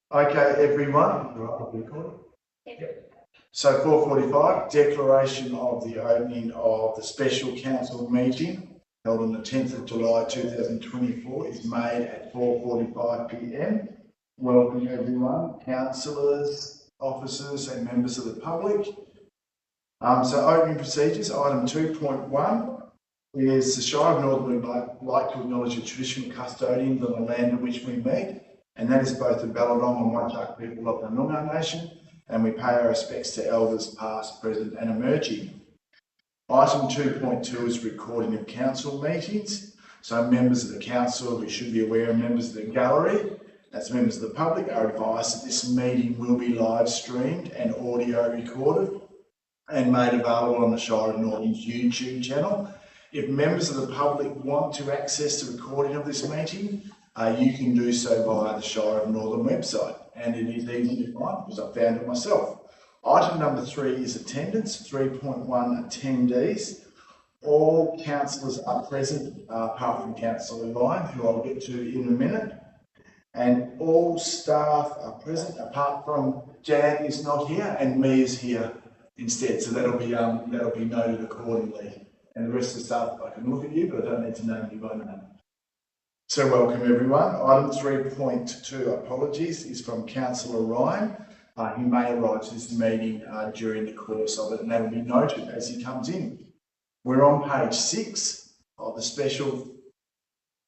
Okay, everyone. So 4:45, declaration of the opening of the special council meeting held on the 10th of July 2024 is made at 4:45 p.m. Welcome everyone, councillors, officers and members of the public. So opening procedures, item 2.1 is the Shire of Northern would like to acknowledge the traditional custodians of the land in which we meet, and that is both the Ballarong and Whadjuk people of the Noongar Nation, and we pay our respects to elders past, present and emerging. Item 2.2 is recording of council meetings. So members of the council, we should be aware, members of the gallery, that's members of the public, are advised that this meeting will be live streamed and audio recorded and made available on the Shire of Northern's YouTube channel. If members of the public want to access the recording of this meeting, you can do so via the Shire of Northern website, and it is easy to find because I found it myself. Item number 3 is attendance. 3.1 attendees. All councillors are present apart from Councillor Ryan, who I'll get to in a minute, and all staff are present apart from Jan is not here and me is here instead, so that'll be noted accordingly. And the rest of the staff, I can look at you, but I don't need to name you by name. So welcome everyone. Item 3.2, apologies, is from Councillor Ryan. He may arrive to this meeting during the course of it, and that will be noted as he comes in. We're on page 6 of the special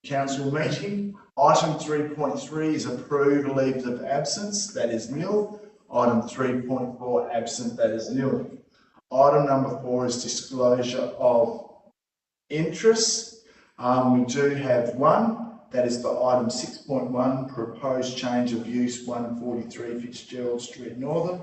council meeting. Item 3.3 is approved leaves of absence, that is nil. Item 3.4, absent, that is nil. Item number 4 is disclosure of interests. We do have one, that is for item 6.1, proposed change of use 143 Fitzgerald Street Northern.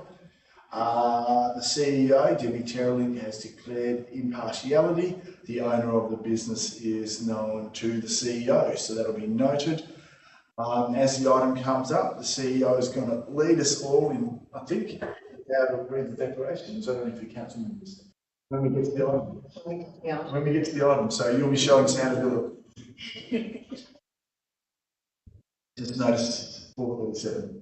The CEO, Debbie Terrelling, has declared impartiality. The owner of the business is known to the CEO, so that'll be noted. As the item comes up, the CEO is going to lead us all in, I think, how to read the declarations. I don't know if you council members. When we get to the item. Yeah. When we get to the item, so you'll be showing us how to do it. Just notice 4:47.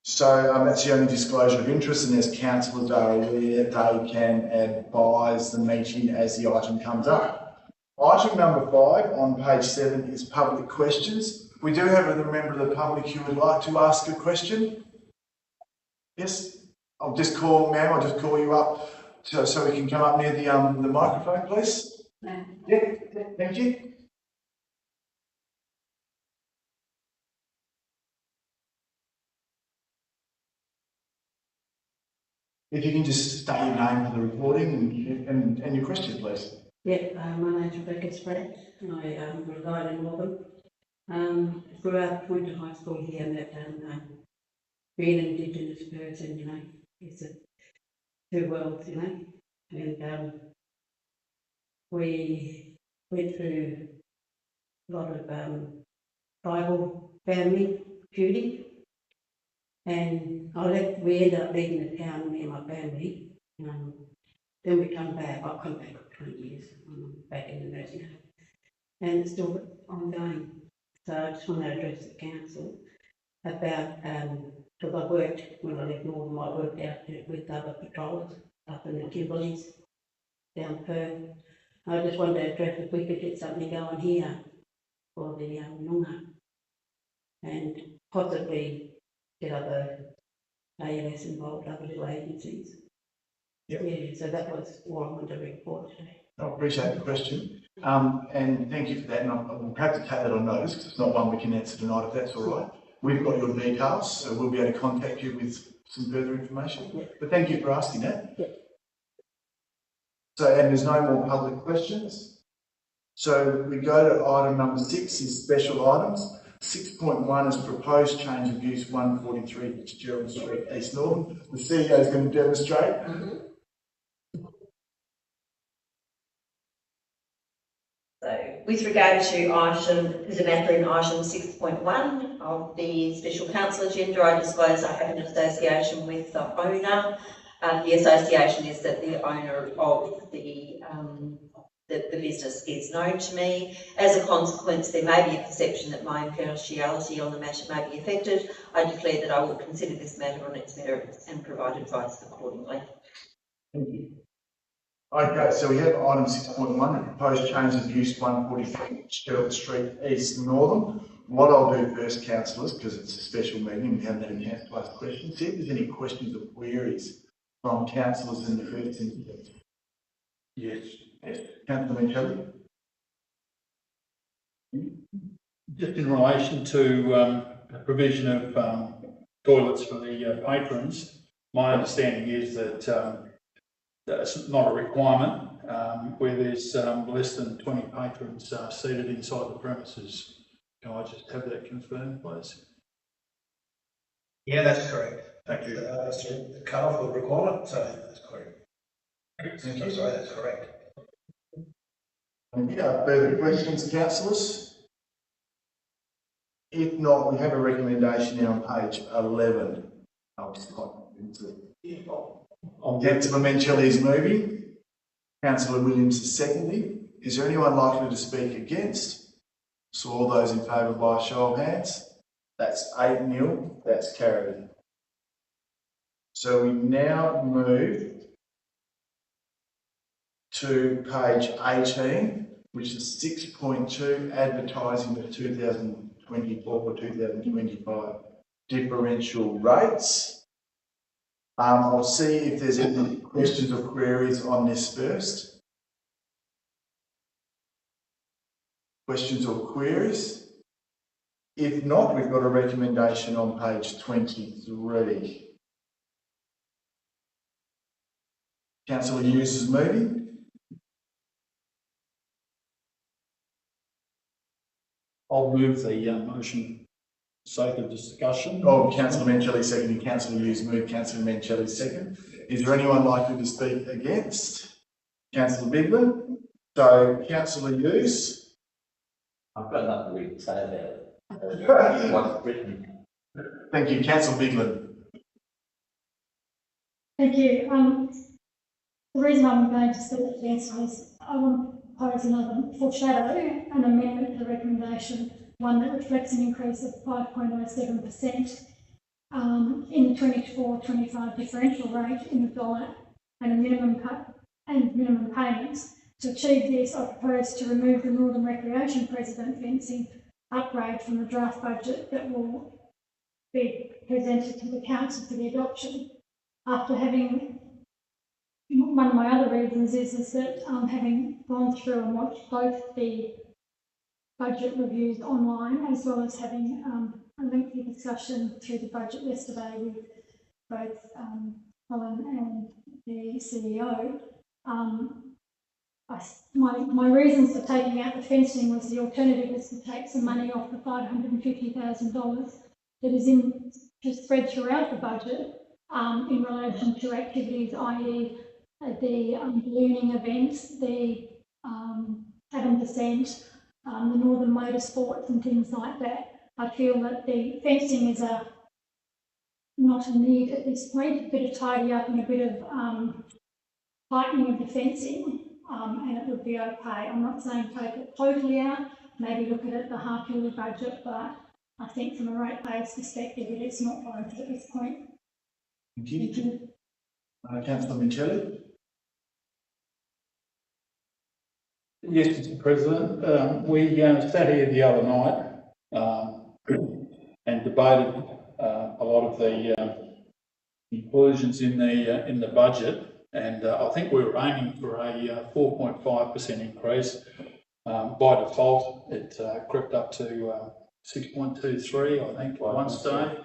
So that's the only disclosure of interest, and as councillors are aware, they can advise the meeting as the item comes up. Item number 5 on page 7 is public questions. We do have a member of the public who would like to ask a question. Yes, I'll just call you up so we can come up near the microphone, please. Yeah, thank you. If you can just state your name for the recording and your question, please. Yeah, my name's Rebecca Spratt, and I reside in Melbourne. Throughout went to high school here, and being an Indigenous person, you know, it's two worlds, you know, and we went through a lot of tribal family feuding, and we ended up leaving the town, me and my family. Then we come back. I've come back for 20 years. I'm back in the nursing home, and it's still ongoing. So I just want to address the council about because I worked when I left Northern. I worked out with other patrollers up in the Kimberleys, down Perth. I just wanted to address if we could get something going here for the Noongar, and possibly get other ALS involved, other little agencies. Yep. Yeah, so that was what I wanted to report today. I appreciate the question, and thank you for that. And we'll have to take that on notice because it's not one we can answer tonight, if that's all right. We've got your details, so we'll be able to contact you with some further information. Yep. But thank you for asking that. Yep. So, and there's no more public questions. So we go to item number 6 is special items. 6.1 is proposed change of use 143 Fitzgerald Street, East Northern. The CEO is going to demonstrate. So, with regard to item, there's a matter in item 6.1 of the special council agenda. I disclose I have an association with the owner. The association is that the owner of the that the business is known to me. As a consequence, there may be a perception that my impartiality on the matter may be affected. I declare that I will consider this matter on its merits and provide advice accordingly. Thank you. Okay, so we have item 6.1, proposed change of use 143 Sherwood Street East Northern. What I'll do first, councillors, because it's a special meeting, we haven't had a chance to ask questions. See if there's any questions or queries from councillors in the first instance. Yes. Councillor Michele? Just in relation to the provision of toilets for the patrons, my understanding is that that's not a requirement where there's less than 20 patrons seated inside the premises. Can I just have that confirmed, please? Yeah, that's correct. Thank you. That's the cut-off of requirement, so that's correct. So sorry, that's correct. Any further questions, councillors? If not, we have a recommendation here on page 11. Councillor Michele is moving. Councillor Williams is seconding. Is there anyone likely to speak against? So all those in favour by a show of hands? That's 8-0, that's carried. So we now move to page 18, which is 6.2, advertising of 2024 or 2025 differential rates. I'll see if there's any questions or queries on this first. Questions or queries? If not, we've got a recommendation on page 23. Councillor Hughes is moving. I'll move the motion for sake of discussion. Oh, Councillor Michele seconding. Councillor Hughes moved. Councillor Michele second. Is there anyone likely to speak against? Councillor Biglin. So, Councillor Hughes. I've got nothing really to say about it. What's written. Thank you, Councillor Biglin. Thank you. The reason I'm going to speak against is I want to pose another foreshadow, an amendment to the recommendation, one that reflects an increase of 5.07% in the 24-25 differential rate in the dollar and a minimum payments. To achieve this, I propose to remove the Northern Recreation President fencing upgrade from the draft budget that will be presented to the council for the adoption. After having, one of my other reasons is that having gone through and watched both the budget reviews online as well as having a lengthy discussion through the budget yesterday with both Helen and the CEO, my reasons for taking out the fencing was the alternative was to take some money off the $550,000 that is just spread throughout the budget in relation to activities, i.e. the ballooning events, the 7%, the Northern Motorsports and things like that. I feel that the fencing is not a need at this point, a bit of tidy up and a bit of tightening of the fencing. And it would be okay. I'm not saying take it totally out, maybe look at it the half-yearly budget, but I think from a ratepayer's perspective, it is not warranted at this point. Thank you. Councillor Michele. Yes, Mr. President. We sat here the other night and debated a lot of the inclusions in the budget. And I think we were aiming for a 4.5% increase. By default, it crept up to 6.23, I think, at one stage.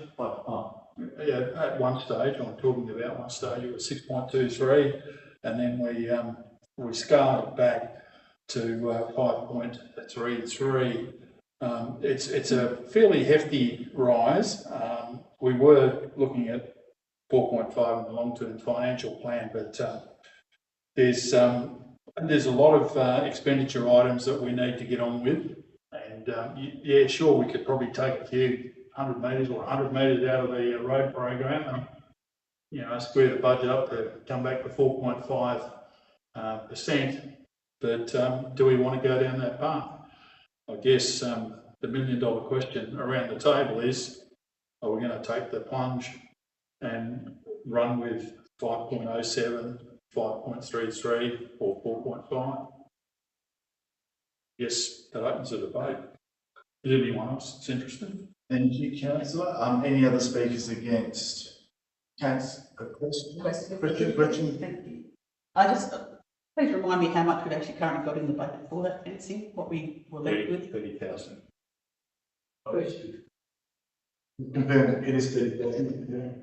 Yeah, at one stage, I'm talking about one stage, it was 6.23, and then we scaled it back to 5.33. It's a fairly hefty rise. We were looking at 4.5 in the long-term financial plan, but there's a lot of expenditure items that we need to get on with, and yeah, sure, we could probably take a few 100 metres or 100 metres out of the road program and square the budget up to come back to 4.5%. But do we want to go down that path? I guess the $1 million question around the table is, are we going to take the plunge and run with 5.07, 5.33 or 4.5? Yes, that opens a debate. Is anyone else that's interested? Thank you, councillor. Any other speakers against? Question? Thank you. Please remind me how much we've actually currently got in the budget for that fencing, what we were left with. 30,000. Confirm it is 30,000.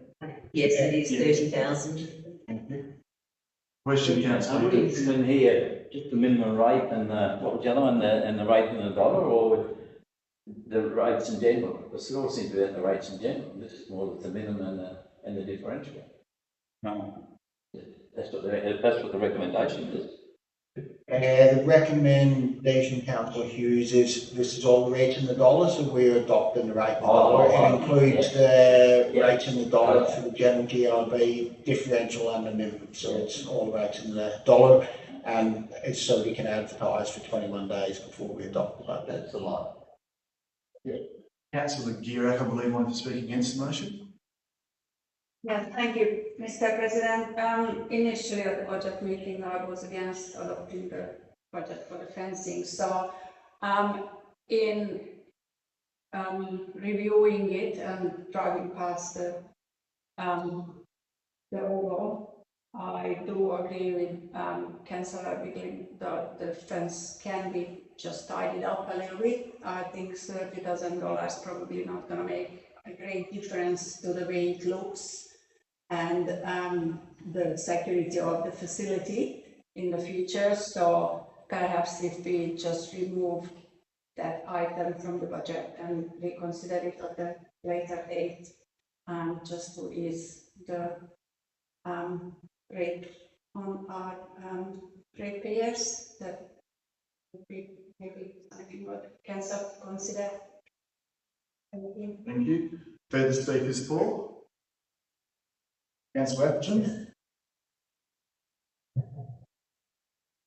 Yes, it is 30,000. Thank you. Question, I councillor. wouldn't come in here, just the minimum rate and what was the other one, and the rate in the dollar, or the rates in general? Because it all seems to be about the rates in general. This is more the minimum and the differential. No. That's what the recommendation is. The recommendation, Councillor Hughes, is this is all rates in the dollar, so we're adopting the rate in the dollar. It includes the rates in the dollar for the general GLB, differential and the minimum. So it's all rates in the dollar, and it's so we can advertise for 21 days before we adopt the budget. That's a lot. Councillor Girak, I believe, wanted to speak against the motion. Yes, thank you, Mr. President. Initially at the budget meeting, I was against adopting the budget for the fencing. So, in reviewing it and driving past the overall, I do agree with Councillor Biglin that the fence can be just tidied up a little bit. I think $30,000 probably not going to make a great difference to the way it looks and the security of the facility in the future. So perhaps if we just remove that item from the budget and reconsider it at a later date, just to ease the rate on our ratepayers, that would be maybe something what council consider. Thank you. Further speakers for? Councillor Atherton.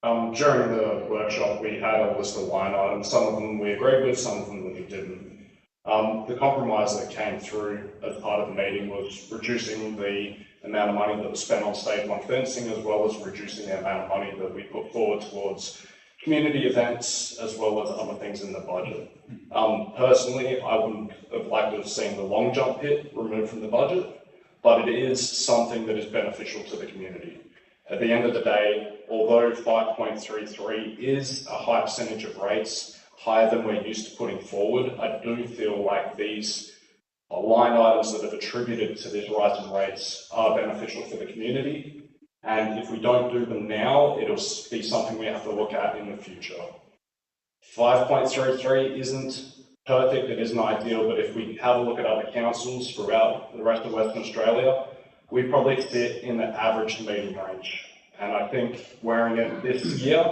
During the workshop, we had a list of line items. Some of them we agreed with, some of them we didn't. The compromise that came through as part of the meeting was reducing the amount of money that was spent on stage one fencing, as well as reducing the amount of money that we put forward towards community events, as well as other things in the budget. Personally, I wouldn't have liked to have seen the long jump pit removed from the budget, but it is something that is beneficial to the community. At the end of the day, although 5.33 is a high percentage of rates, higher than we're used to putting forward, I do feel like these line items that have attributed to these rise in rates are beneficial for the community. And if we don't do them now, it'll be something we have to look at in the future. 5.33 isn't perfect, it isn't ideal, but if we have a look at other councils throughout the rest of Western Australia, we probably sit in the average to medium range. And I think wearing it this year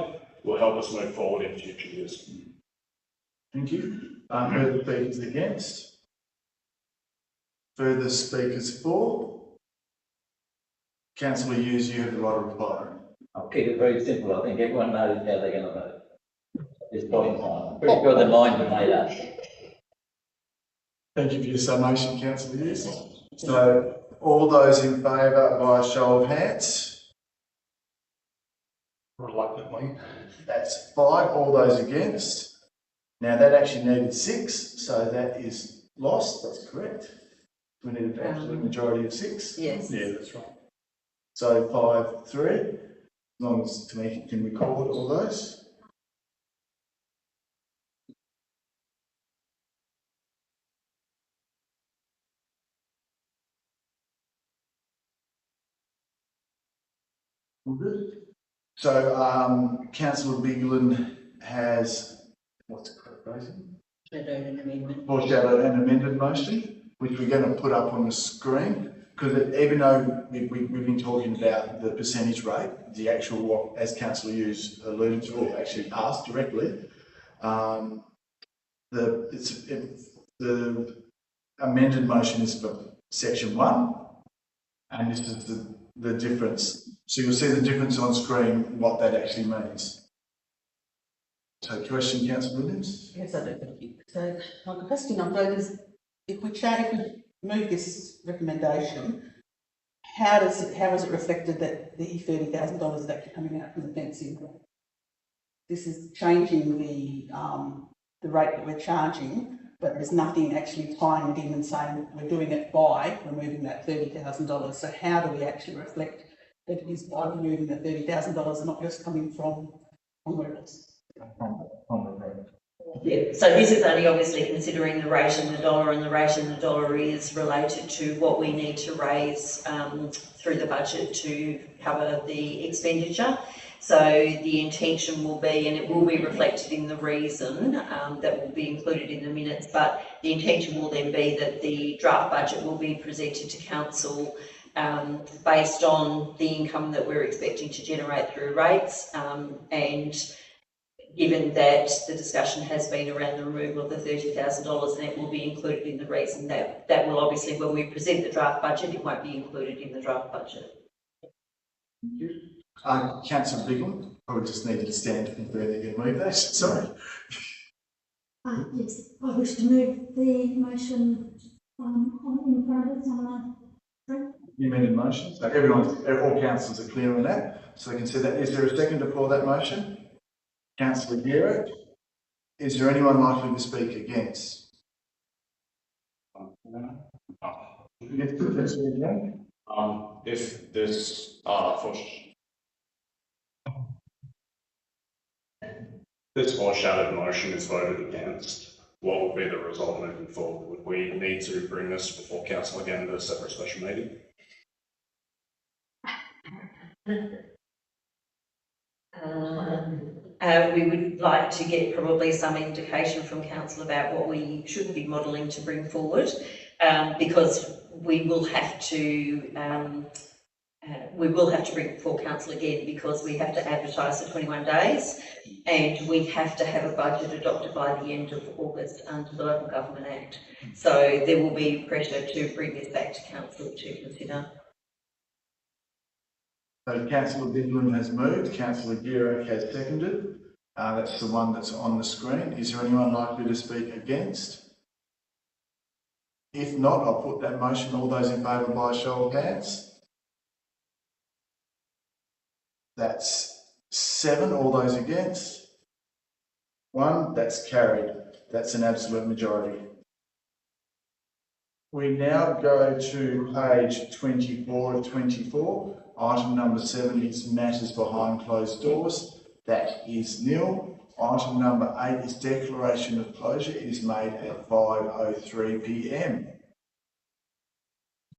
will help us move forward in future years. Thank you. Further speakers against? Further speakers for? Councillor Hughes, you have the right of reply. I'll keep it very simple. I think everyone knows how they're going to vote. At this point in time, I'm pretty sure their minds are made up. Thank you for your summation, Councillor Hughes. So, all those in favour by show of hands? Reluctantly. That's 5. All those against? Now that actually needed 6, so that is lost. That's correct. We need an absolute majority of 6. Yes. Yeah, that's right. So 5-3. As long as Tamika can record all those. All good. So Councillor Biglin has what's it called, Rosie? Shadowed an amendment. Foreshadowed an amended motion, which we're going to put up on the screen, because even though we've been talking about the percentage rate, the actual, as Councillor Hughes alluded to, or actually asked directly, the amended motion is for section 1, and this is the difference. So you'll see the difference on screen, what that actually means. So question, councillor Williams? Yes, I do, thank you. So my question on vote is, if we move this recommendation, how is it reflected that the $30,000 is actually coming out from the fencing? This is changing the rate that we're charging, but there's nothing actually tying it in and saying we're doing it by removing that $30,000. So how do we actually reflect that it is by removing the $30,000 and not just coming from somewhere else? Yeah, so this is only obviously considering the rate and the dollar, and the rate and the dollar is related to what we need to raise through the budget to cover the expenditure. So the intention will be, and it will be reflected in the reason that will be included in the minutes, but the intention will then be that the draft budget will be presented to council based on the income that we're expecting to generate through rates, and given that the discussion has been around the removal of the $30,000, and it will be included in the reason that will obviously, when we present the draft budget, it won't be included in the draft budget. Thank you. Councillor Bigham, probably just needed to stand and further you can move that, sorry. Yes, I wish to move the motion in front of us on the. You amended motion, so all councillors are clear on that, so they can see that. Is there a second for that motion? Councillor Guerra, is there anyone likely to speak against? If this foreshadowed motion is voted against, what will be the result moving forward? Would we need to bring this before council again at a separate special meeting? We would like to get probably some indication from council about what we should be modelling to bring forward, because we will have to bring it before council again, because we have to advertise for 21 days and we have to have a budget adopted by the end of August under the Local Government Act. So there will be pressure to bring this back to council to consider. So Councillor Bidland has moved, Councillor Guerra has seconded. That's the one that's on the screen. Is there anyone likely to speak against? If not, I'll put that motion. All those in favour by a show of hands. That's 7. All those against? 1. That's carried. That's an absolute majority. We now go to page 24 of 24. Item number 7 is matters behind closed doors. That is nil. Item number 8 is declaration of closure. It is made at 5:03 p.m.